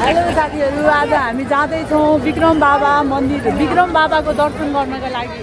Hello साथीहरू, आज हामी जाँदैछौँ विक्रम बाबा मन्दिर, विक्रम बाबाको दर्शन गर्नका लागि।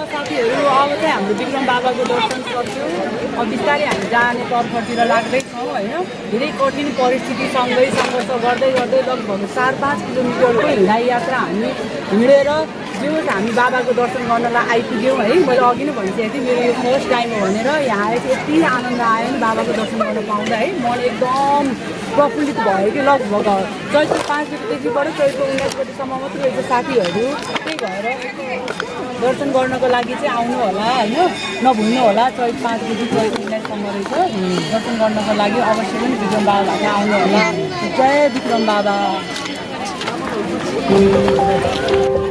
साथीहरू, अब चाहिँ हाम्रो विक्रम बाबाको दर्शन गर्छौँ। अब बिस्तारै हामी जाने तर्फतिर लाग्दैछौँ होइन। धेरै कठिन परिस्थितिसँगै सङ्घर्ष गर्दै गर्दै लगभग 4-5 किलोमिटरको हिँडाइ यात्रा हामी हिँडेर जो हामी बाबाको दर्शन गर्नलाई आइपुग्यौँ है। मैले अघि नै भनिसकेको थिएँ मेरो यो फर्स्ट टाइम हो भनेर। यहाँ आएपछि यति आनन्द आयो नि बाबाको दर्शन गर्न पाउँदा है। मन एकदम प्रफुल्लित भयो कि लगभग चैत्र 5 गतेदेखिबाट चैत्र 19 गतेसम्म मात्रै रहेछ साथीहरू। त्यही भएर दर्शन गर्नको लागि चाहिँ आउनु होला होइन, नभुल्नु होला। चैत्र 5 गते चैत्र 19सम्म रहेछ। दर्शन गर्नको लागि अवश्य पनि विक्रम बाबालाई आउनु होला। जय विक्रम बाबा। गर्छु